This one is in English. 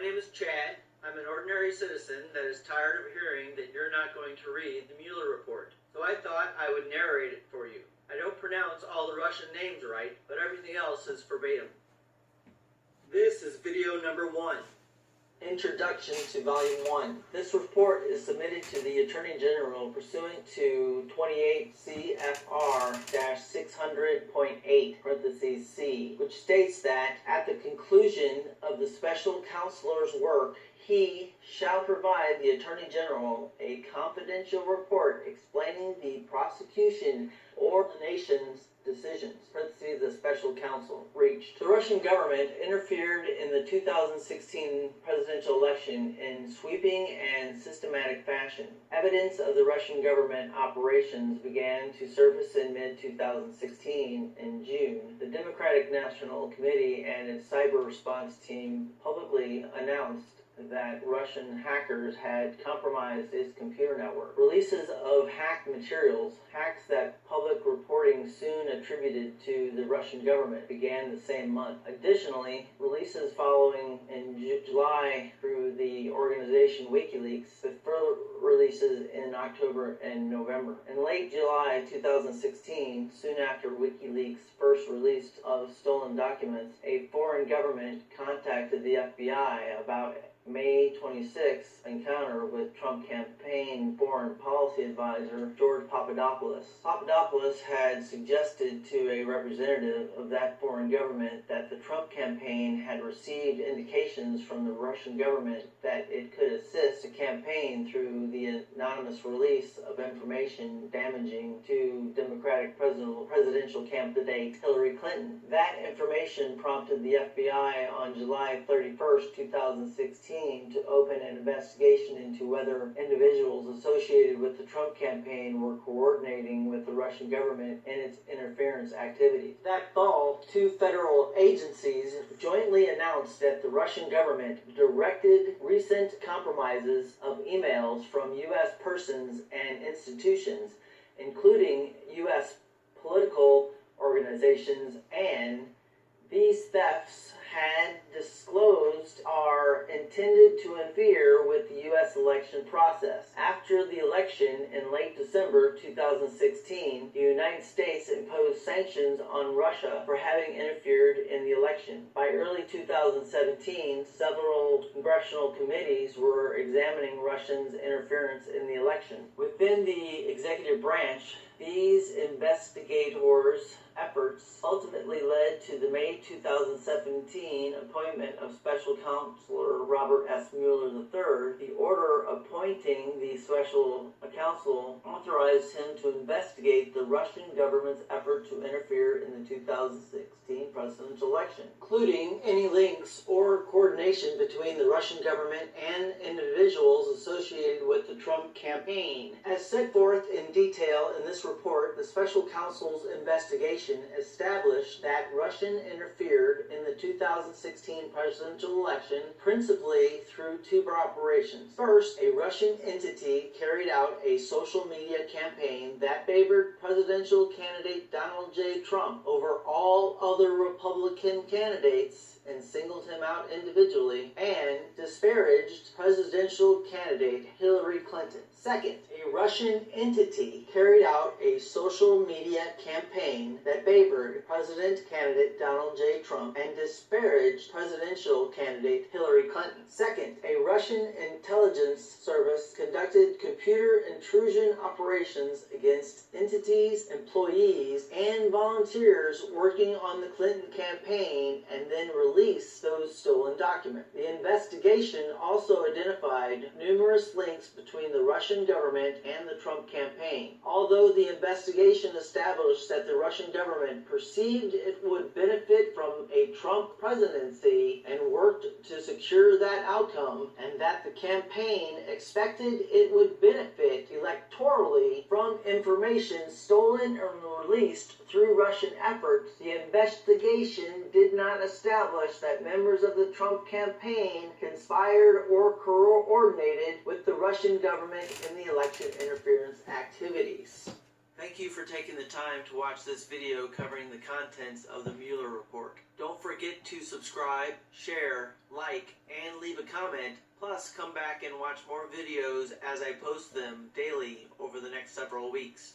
name is Chad. I'm an ordinary citizen that is tired of hearing that you're not going to read the Mueller report. So I thought I would narrate it for you. I don't pronounce all the Russian names right, but everything else is verbatim. This is video number 1. Introduction to Volume 1. This report is submitted to the Attorney General pursuant to 28 CFR-600.8 (c), which states that at the conclusion of the special counselor's work, he shall provide the Attorney General a confidential report explaining the prosecution or the nation's decisions, the special counsel, reached. The Russian government interfered in the 2016 presidential election in sweeping and systematic fashion. Evidence of the Russian government operations began to surface in mid-2016 in June. The Democratic National Committee and its cyber response team publicly announced that Russian hackers had compromised its computer network. Releases of hacked materials, hacks that public reporting soon attributed to the Russian government, began the same month. Additionally, releases following in July through the organization WikiLeaks, with further releases in October and November. In late July 2016, soon after WikiLeaks' first release of stolen documents, a foreign government contacted the FBI about May 26th encounter with Trump campaign foreign policy advisor George Papadopoulos. Papadopoulos had suggested to a representative of that foreign government that the Trump campaign had received indications from the Russian government that it could assist the campaign through the anonymous release of information damaging to Democratic presidential candidate Hillary Clinton. That information prompted the FBI on July 31st, 2016 to open an investigation into whether individuals associated with the Trump campaign were coordinating with the Russian government in its interference activities. That fall, 2 federal agencies jointly announced that the Russian government directed recent compromises of emails from U.S. persons and institutions, including U.S. political organizations, and these thefts had disclosed are intended to interfere with the U.S. election process. After the election in late December 2016, the United States imposed sanctions on Russia for having interfered in the election. By early 2017, several congressional committees were examining Russia's interference in the election. Within the executive branch, these investigators' efforts ultimately led to the May 2017 appointment of Special Counselor Robert S. Mueller III. The order appointing the Special Counsel authorized him to investigate the Russian government's effort to interfere in the 2016 presidential election, including any links or coordination between the Russian government and individuals associated with the Trump campaign. As set forth in detail in this report, the Special Counsel's investigation established that Russia interfered in the 2016 presidential election principally through 2 operations. First, a Russian entity carried out a social media campaign that favored presidential candidate Donald J. Trump over all other Republican candidates and singled him out individually, and disparaged presidential candidate Hillary Clinton. Second, a Russian entity carried out a social media campaign that favored president candidate Donald J. Trump and disparaged presidential candidate Hillary Clinton. Second, a Russian intelligence service conducted computer intrusion operations against entities, employees, and volunteers working on the Clinton campaign and then released those stolen documents. The investigation also identified numerous links between the Russian government and the Trump campaign. Although the investigation established that the Russian government perceived it would benefit from a Trump presidency and worked to secure that outcome, and that the campaign expected it would benefit electorally from information stolen or released through Russian efforts, the investigation did not establish that members of the Trump campaign conspired or coordinated with the Russian government in the election interference activities. Thank you for taking the time to watch this video covering the contents of the Mueller report. Don't forget forget to subscribe, share, like, and leave a comment. Plus, come back and watch more videos as I post them daily over the next several weeks.